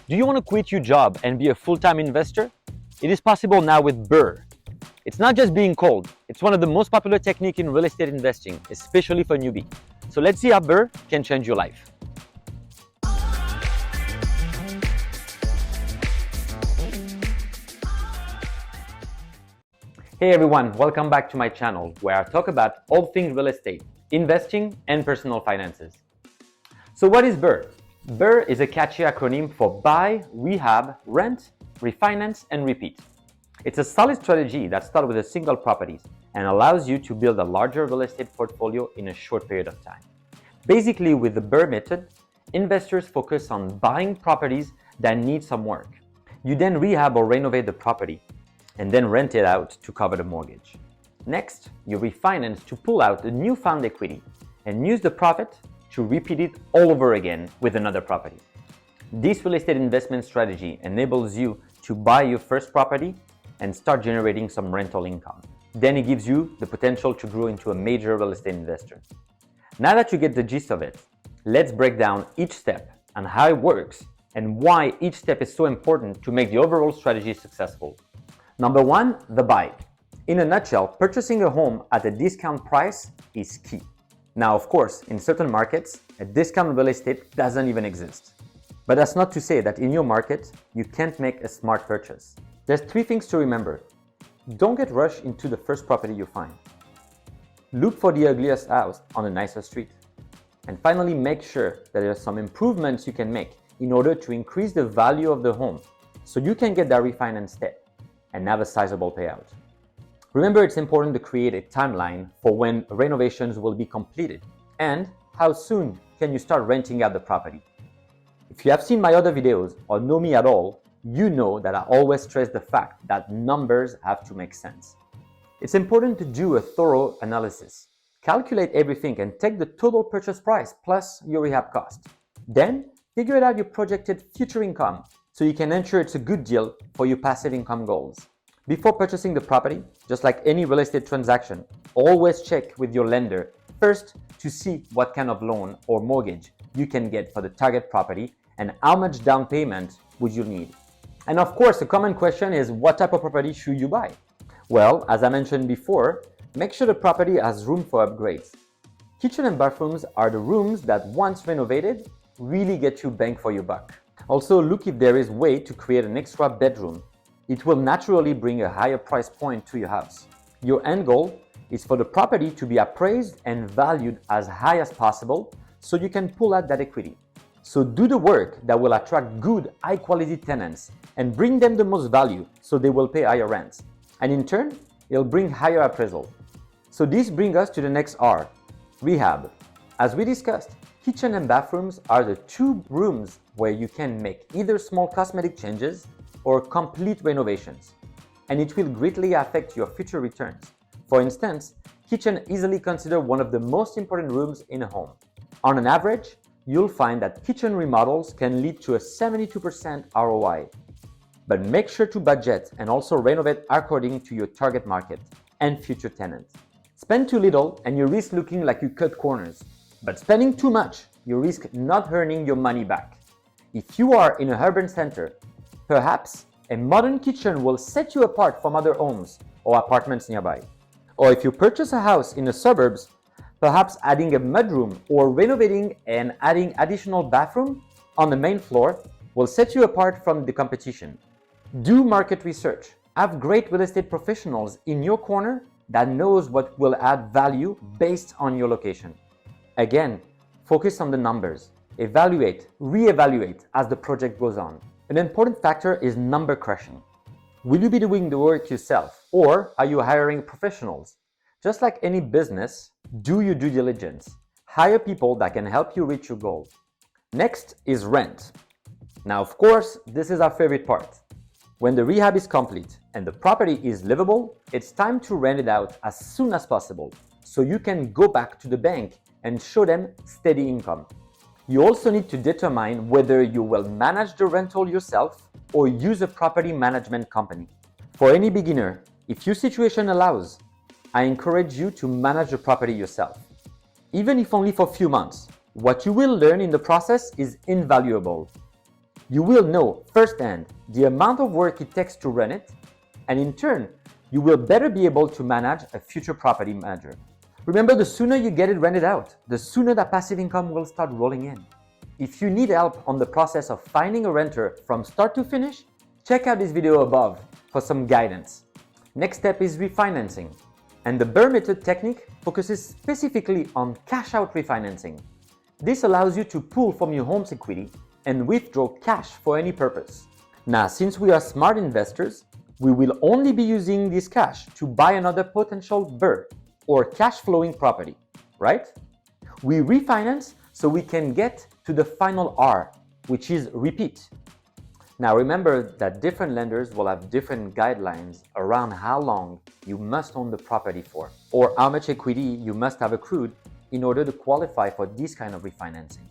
Do you want to quit your job and be a full-time investor? It is possible now with BRRRR. It's not just being cold, it's one of the most popular techniques in real estate investing, especially for newbie. So let's see how BRRRR can change your life. Hey everyone, welcome back to my channel where I talk about all things real estate, investing, and personal finances. So what is BRRRR? BRRRR is a catchy acronym for buy, rehab, rent, refinance, and repeat. It's a solid strategy that starts with a single property and allows you to build a larger real estate portfolio in a short period of time. Basically, with the BRRRR method, investors focus on buying properties that need some work. You then rehab or renovate the property and then rent it out to cover the mortgage. Next, you refinance to pull out the newfound equity and use the profit to repeat it all over again with another property. This real estate investment strategy enables you to buy your first property and start generating some rental income. Then it gives you the potential to grow into a major real estate investor. Now that you get the gist of it, let's break down each step and how it works and why each step is so important to make the overall strategy successful. Number one, the buy. In a nutshell, purchasing a home at a discount price is key. Now, of course, in certain markets, a discount real estate doesn't even exist. But that's not to say that in your market, you can't make a smart purchase. There's three things to remember. Don't get rushed into the first property you find. Look for the ugliest house on a nicer street. And finally, make sure that there are some improvements you can make in order to increase the value of the home so you can get that refinance step and have a sizable payout. Remember, it's important to create a timeline for when renovations will be completed and how soon can you start renting out the property. If you have seen my other videos or know me at all, you know that I always stress the fact that numbers have to make sense. It's important to do a thorough analysis, calculate everything and take the total purchase price plus your rehab cost. Then figure out your projected future income so you can ensure it's a good deal for your passive income goals. Before purchasing the property, just like any real estate transaction, always check with your lender first to see what kind of loan or mortgage you can get for the target property and how much down payment would you need. And of course, a common question is what type of property should you buy? Well, as I mentioned before, make sure the property has room for upgrades. Kitchen and bathrooms are the rooms that once renovated really get you bang for your buck. Also, look if there is a way to create an extra bedroom. It will naturally bring a higher price point to your house. Your end goal is for the property to be appraised and valued as high as possible so you can pull out that equity. So do the work that will attract good, high-quality tenants and bring them the most value so they will pay higher rents. And in turn, it'll bring higher appraisal. So this brings us to the next R, rehab. As we discussed, kitchen and bathrooms are the two rooms where you can make either small cosmetic changes or complete renovations, and it will greatly affect your future returns. For instance, kitchen is easily considered one of the most important rooms in a home. On an average, you'll find that kitchen remodels can lead to a 72% ROI. But make sure to budget and also renovate according to your target market and future tenants. Spend too little and you risk looking like you cut corners, but spending too much, you risk not earning your money back. If you are in a urban center, perhaps a modern kitchen will set you apart from other homes or apartments nearby. Or if you purchase a house in the suburbs, perhaps adding a mudroom or renovating and adding additional bathroom on the main floor will set you apart from the competition. Do market research. Have great real estate professionals in your corner that knows what will add value based on your location. Again, focus on the numbers. Evaluate, reevaluate as the project goes on. An important factor is number crushing. Will you be doing the work yourself or are you hiring professionals? Just like any business, do your due diligence. Hire people that can help you reach your goal. Next is rent. Now, of course, this is our favorite part. When the rehab is complete and the property is livable, it's time to rent it out as soon as possible so you can go back to the bank and show them steady income. You also need to determine whether you will manage the rental yourself or use a property management company. For any beginner, if your situation allows, I encourage you to manage the property yourself. Even if only for a few months, what you will learn in the process is invaluable. You will know firsthand the amount of work it takes to run it, and in turn, you will better be able to manage a future property manager. Remember, the sooner you get it rented out, the sooner that passive income will start rolling in. If you need help on the process of finding a renter from start to finish, check out this video above for some guidance. Next step is refinancing, and the BRRRR method technique focuses specifically on cash-out refinancing. This allows you to pull from your home's equity and withdraw cash for any purpose. Now, since we are smart investors, we will only be using this cash to buy another potential BRRRR or cash flowing property, right? We refinance so we can get to the final R, which is repeat. Now remember that different lenders will have different guidelines around how long you must own the property for, or how much equity you must have accrued in order to qualify for this kind of refinancing.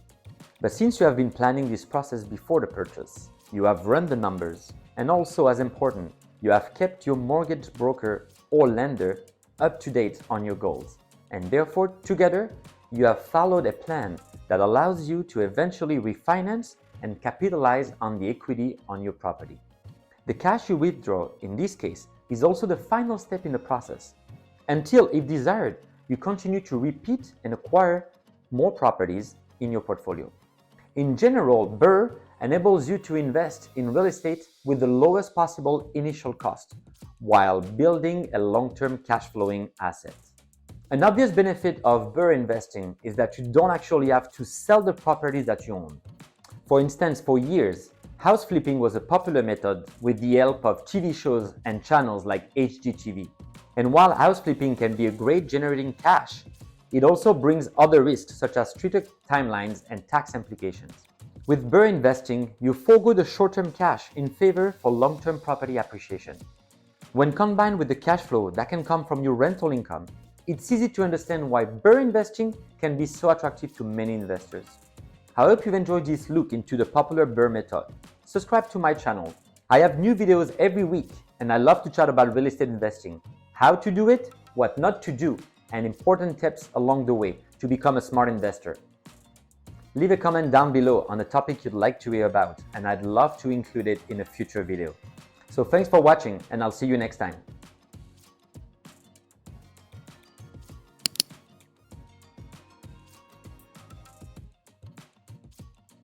But since you have been planning this process before the purchase, you have run the numbers, and also as important, you have kept your mortgage broker or lender up to date on your goals. And therefore, together, you have followed a plan that allows you to eventually refinance and capitalize on the equity on your property. The cash you withdraw, in this case, is also the final step in the process, until, if desired, you continue to repeat and acquire more properties in your portfolio. In general, BRRRR enables you to invest in real estate with the lowest possible initial cost, while building a long-term cash-flowing asset. An obvious benefit of BRRRR investing is that you don't actually have to sell the properties that you own. For instance, for years, house flipping was a popular method with the help of TV shows and channels like HGTV. And while house flipping can be a great generating cash, it also brings other risks such as stricter timelines and tax implications. With BRRRR investing, you forego the short-term cash in favor for long-term property appreciation. When combined with the cash flow that can come from your rental income, it's easy to understand why BRRRR investing can be so attractive to many investors. I hope you've enjoyed this look into the popular BRRRR method. Subscribe to my channel. I have new videos every week, and I love to chat about real estate investing, how to do it, what not to do, and important tips along the way to become a smart investor. Leave a comment down below on a topic you'd like to hear about, and I'd love to include it in a future video. So thanks for watching, and I'll see you next time.